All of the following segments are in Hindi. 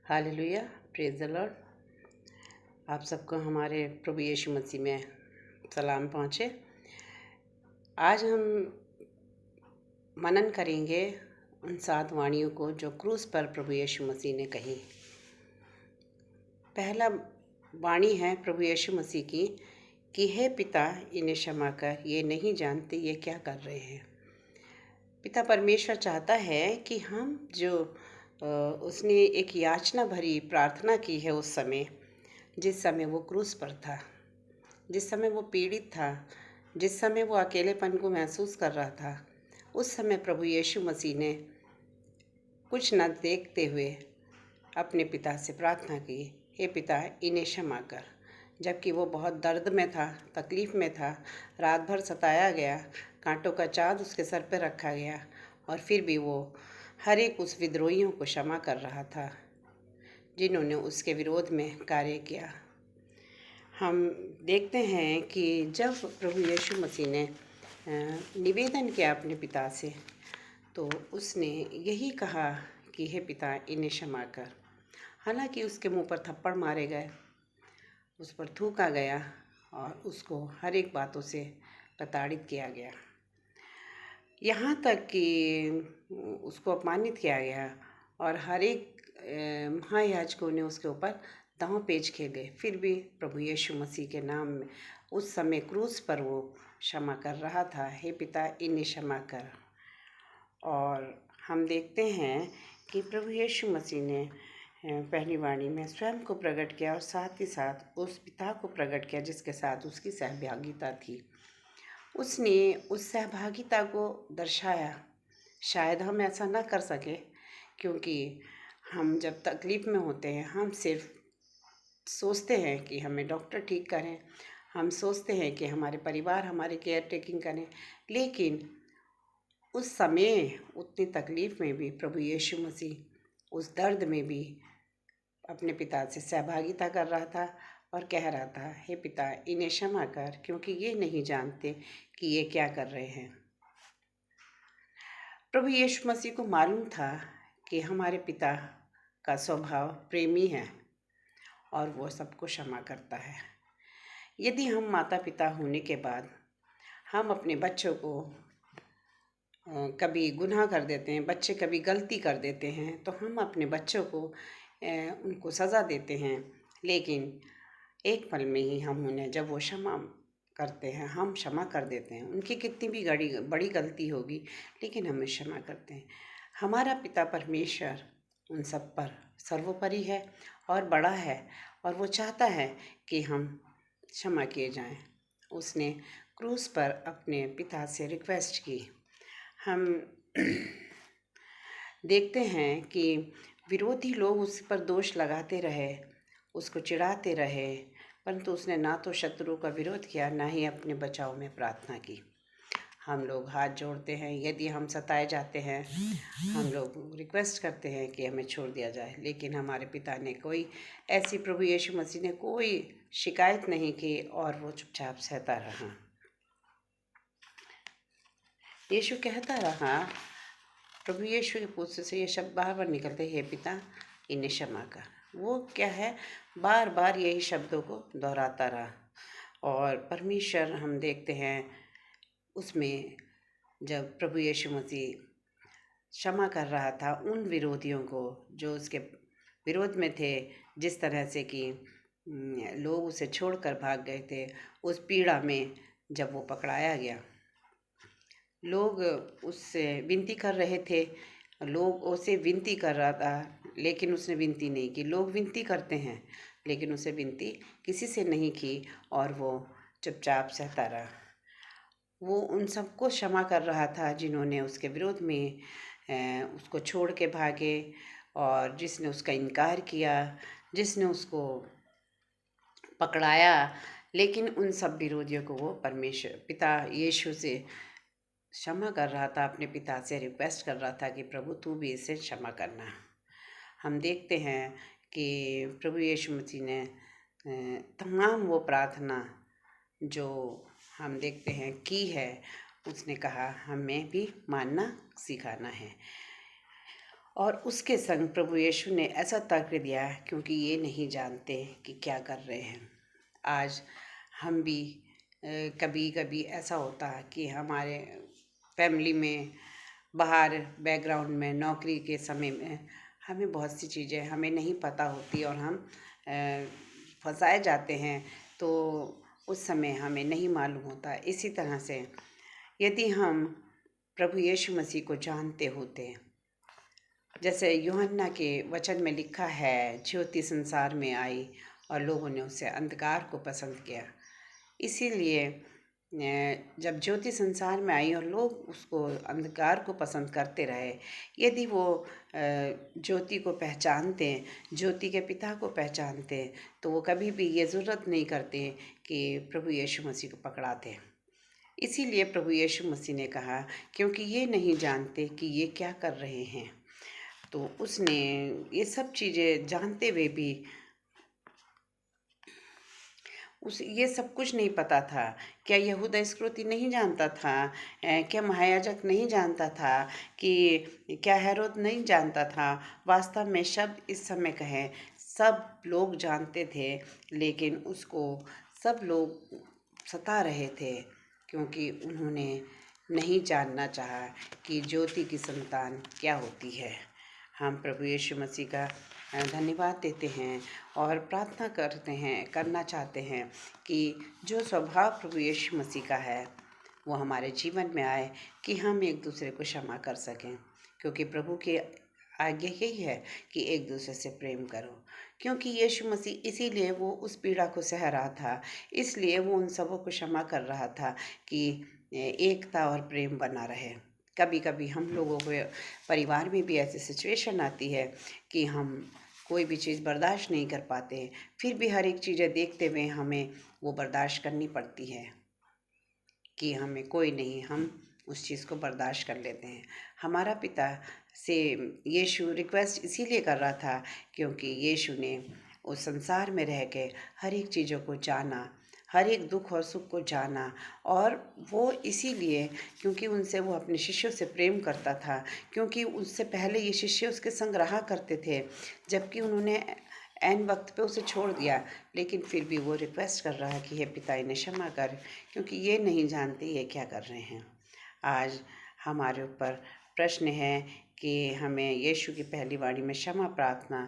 Hallelujah, praise the Lord. आप सबको हमारे प्रभु यीशु मसीह में सलाम पहुँचे। आज हम मनन करेंगे उन 7 वाणियों को जो क्रूस पर प्रभु यीशु मसीह ने कही। पहला वाणी है प्रभु यीशु मसीह की कि हे पिता, इन्हें क्षमा कर, ये नहीं जानते ये क्या कर रहे हैं। पिता परमेश्वर चाहता है कि हम जो उसने एक याचना भरी प्रार्थना की है उस समय, जिस समय वो क्रूस पर था, जिस समय वो पीड़ित था, जिस समय वो अकेलेपन को महसूस कर रहा था, उस समय प्रभु यीशु मसीह ने कुछ न देखते हुए अपने पिता से प्रार्थना की, हे पिता, इन्हें क्षमा कर। जबकि वो बहुत दर्द में था, तकलीफ़ में था, रात भर सताया गया, कांटों का चाँद उसके सर पर रखा गया, और फिर भी वो हर एक उस विद्रोहियों को क्षमा कर रहा था जिन्होंने उसके विरोध में कार्य किया। हम देखते हैं कि जब प्रभु यीशु मसीह ने निवेदन किया अपने पिता से, तो उसने यही कहा कि हे पिता, इन्हें क्षमा कर। हालांकि उसके मुंह पर थप्पड़ मारे गए, उस पर थूका गया और उसको हर एक बातों से प्रताड़ित किया गया, यहाँ तक कि उसको अपमानित किया गया और हर एक महायाजकों ने उसके ऊपर दांव पेच खेले। फिर भी प्रभु यीशु मसीह के नाम में उस समय क्रूस पर वो क्षमा कर रहा था, हे पिता, इन्हें क्षमा कर। और हम देखते हैं कि प्रभु यीशु मसीह ने पहली वाणी में स्वयं को प्रकट किया और साथ ही साथ उस पिता को प्रकट किया जिसके साथ उसकी सहभागिता थी। उसने उस सहभागिता को दर्शाया। शायद हम ऐसा ना कर सके, क्योंकि हम जब तकलीफ़ में होते हैं हम सिर्फ सोचते हैं कि हमें डॉक्टर ठीक करें, हम सोचते हैं कि हमारे परिवार हमारी केयर टेकिंग करें, लेकिन उस समय उतनी तकलीफ़ में भी प्रभु यीशु मसीह उस दर्द में भी अपने पिता से सहभागिता कर रहा था और कह रहा था, हे पिता, इन्हें क्षमा कर, क्योंकि ये नहीं जानते कि ये क्या कर रहे हैं। प्रभु यीशु मसीह को मालूम था कि हमारे पिता का स्वभाव प्रेमी है और वो सबको क्षमा करता है। यदि हम माता पिता होने के बाद हम अपने बच्चों को कभी गुनाह कर देते हैं, बच्चे कभी गलती कर देते हैं, तो हम अपने बच्चों को उनको सज़ा देते हैं, लेकिन एक पल में ही हम उन्हें जब वो क्षमा करते हैं, हम क्षमा कर देते हैं। उनकी कितनी भी बड़ी गलती होगी, लेकिन हम क्षमा करते हैं। हमारा पिता परमेश्वर उन सब पर सर्वोपरि है और बड़ा है, और वो चाहता है कि हम क्षमा किए जाएं। उसने क्रूस पर अपने पिता से रिक्वेस्ट की। हम देखते हैं कि विरोधी लोग उस पर दोष लगाते रहे, उसको चिढ़ाते रहे, परंतु उसने ना तो शत्रु का विरोध किया, ना ही अपने बचाव में प्रार्थना की। हम लोग हाथ जोड़ते हैं, यदि हम सताए जाते हैं, हम लोग रिक्वेस्ट करते हैं कि हमें छोड़ दिया जाए, लेकिन हमारे पिता ने प्रभु यीशु मसीह ने कोई शिकायत नहीं की और वो चुपचाप सहता रहा। यीशु कहता रहा, प्रभु यीशु के पुत्र से ये शब्द बार बार निकलते, हे पिता, इन्हें क्षमा कर। वो क्या है, बार बार यही शब्दों को दोहराता रहा। और परमेश्वर हम देखते हैं उसमें जब प्रभु यीशु मसीह क्षमा कर रहा था उन विरोधियों को जो उसके विरोध में थे, जिस तरह से कि लोग उसे छोड़कर भाग गए थे, उस पीड़ा में जब वो पकड़ाया गया, लोग उससे विनती कर रहे थे, लोग उसे विनती कर रहा था, लेकिन उसने विनती नहीं की। लोग विनती करते हैं, लेकिन उसे विनती किसी से नहीं की और वो चुपचाप सहता रहा। वो उन सबको क्षमा कर रहा था जिन्होंने उसके विरोध में उसको छोड़ के भागे, और जिसने उसका इनकार किया, जिसने उसको पकड़ाया, लेकिन उन सब विरोधियों को वो परमेश्वर पिता यीशु से क्षमा कर रहा था, अपने पिता से रिक्वेस्ट कर रहा था कि प्रभु तू भी इसे क्षमा करना। हम देखते हैं कि प्रभु यीशु मसीह ने तमाम वो प्रार्थना जो हम देखते हैं की है, उसने कहा हमें भी मानना सिखाना है। और उसके संग प्रभु यीशु ने ऐसा तर्क दिया क्योंकि ये नहीं जानते कि क्या कर रहे हैं। आज हम भी कभी कभी ऐसा होता है कि हमारे फैमिली में, बाहर बैकग्राउंड में, नौकरी के समय में हमें बहुत सी चीज़ें हमें नहीं पता होती और हम फंसाए जाते हैं, तो उस समय हमें नहीं मालूम होता। इसी तरह से यदि हम प्रभु यीशु मसीह को जानते होते, जैसे यूहन्ना के वचन में लिखा है, ज्योति संसार में आई और लोगों ने उसे अंधकार को पसंद किया। इसीलिए जब ज्योति संसार में आई और लोग उसको अंधकार को पसंद करते रहे, यदि वो ज्योति को पहचानते, ज्योति के पिता को पहचानते, तो वो कभी भी ये ज़रूरत नहीं करते कि प्रभु यीशु मसीह को पकड़ाते। इसीलिए प्रभु यीशु मसीह ने कहा, क्योंकि ये नहीं जानते कि ये क्या कर रहे हैं। तो उसने ये सब चीज़ें जानते हुए भी ये सब कुछ नहीं पता था। क्या यहूदा इस्करियोती नहीं जानता था? क्या महायाजक नहीं जानता था? कि क्या हेरोद नहीं जानता था? वास्तव में शब्द इस समय कहें, सब लोग जानते थे, लेकिन उसको सब लोग सता रहे थे क्योंकि उन्होंने नहीं जानना चाहा कि ज्योति की संतान क्या होती है। हम प्रभु यीशु मसीह का धन्यवाद देते हैं और प्रार्थना करना चाहते हैं कि जो स्वभाव प्रभु यीशु मसीह का है वो हमारे जीवन में आए, कि हम एक दूसरे को क्षमा कर सकें, क्योंकि प्रभु की आज्ञा यही है कि एक दूसरे से प्रेम करो। क्योंकि यीशु मसीह इसीलिए वो उस पीड़ा को सह रहा था, इसलिए वो उन सबों को क्षमा कर रहा था कि एकता और प्रेम बना रहे। कभी कभी हम लोगों को परिवार में भी ऐसी सिचुएशन आती है कि हम कोई भी चीज़ बर्दाश्त नहीं कर पाते, फिर भी हर एक चीज़ें देखते हुए हमें वो बर्दाश्त करनी पड़ती है कि हमें कोई नहीं, हम उस चीज़ को बर्दाश्त कर लेते हैं। हमारा पिता से यीशु रिक्वेस्ट इसीलिए कर रहा था क्योंकि यीशु ने उस संसार में रह के हर एक चीज़ों को जाना, हर एक दुख और सुख को जाना, और वो इसीलिए क्योंकि उनसे वो अपने शिष्यों से प्रेम करता था, क्योंकि उससे पहले ये शिष्य उसके संग रहा करते थे, जबकि उन्होंने ऐन वक्त पे उसे छोड़ दिया, लेकिन फिर भी वो रिक्वेस्ट कर रहा है कि हे पिता, इन्हें क्षमा कर, क्योंकि ये नहीं जानते ये क्या कर रहे हैं। आज हमारे ऊपर प्रश्न है कि हमें यीशु की पहली वाणी में क्षमा प्रार्थना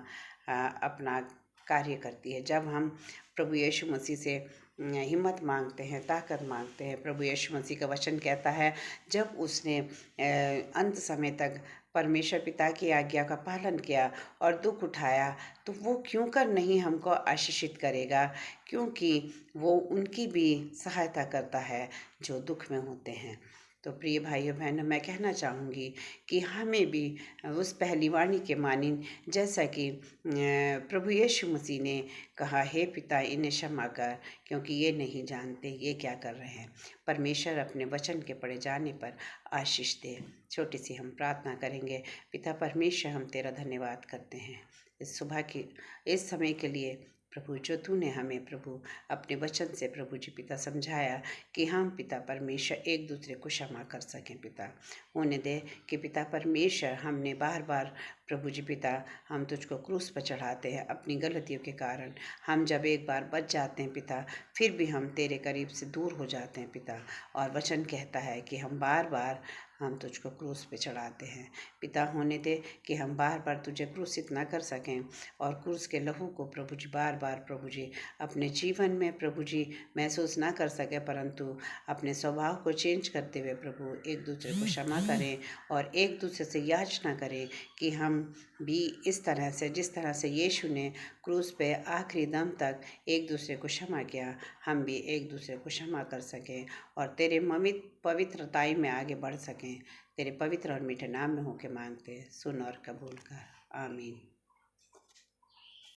अपना कार्य करती है। जब हम प्रभु यीशु मसीह से हिम्मत मांगते हैं, ताकत मांगते हैं, प्रभु यीशु मसीह का वचन कहता है, जब उसने अंत समय तक परमेश्वर पिता की आज्ञा का पालन किया और दुख उठाया, तो वो क्यों कर नहीं हमको आशीषित करेगा, क्योंकि वो उनकी भी सहायता करता है जो दुख में होते हैं। तो प्रिय भाइयों बहनों, मैं कहना चाहूँगी कि हमें भी उस पहली वाणी के मानिन, जैसा कि प्रभु यीशु मसीह ने कहा, हे पिता, इन्हें क्षमा कर, क्योंकि ये नहीं जानते ये क्या कर रहे हैं। परमेश्वर अपने वचन के पढ़े जाने पर आशीष दे। छोटी सी हम प्रार्थना करेंगे। पिता परमेश्वर, हम तेरा धन्यवाद करते हैं इस सुबह की, इस समय के लिए प्रभु, जो तूने हमें प्रभु अपने वचन से प्रभु जी पिता समझाया कि हम पिता परमेश्वर एक दूसरे को क्षमा कर सकें। पिता होने दे कि पिता परमेश्वर, हमने बार बार प्रभु जी पिता हम तुझको क्रूस पर चढ़ाते हैं अपनी गलतियों के कारण। हम जब एक बार बच जाते हैं पिता, फिर भी हम तेरे करीब से दूर हो जाते हैं पिता, और वचन कहता है कि हम बार बार हम तुझको क्रूस पे चढ़ाते हैं। पिता होने दे कि हम बार बार तुझे क्रूसित ना कर सकें, और क्रूस के लहू को प्रभु जी बार बार प्रभु जी अपने जीवन में प्रभु जी महसूस ना कर सके, परंतु अपने स्वभाव को चेंज करते हुए प्रभु एक दूसरे को क्षमा करें और एक दूसरे से याचना करें कि हम भी इस तरह से, जिस तरह से यीशु ने क्रूस पे आखिरी दम तक एक दूसरे को क्षमा किया, हम भी एक दूसरे को क्षमा कर सकें और तेरे पवित्रताई में आगे बढ़ सकें। तेरे पवित्र और मीठे नाम में होके मांगते, सुन और कबूल कर। आमीन।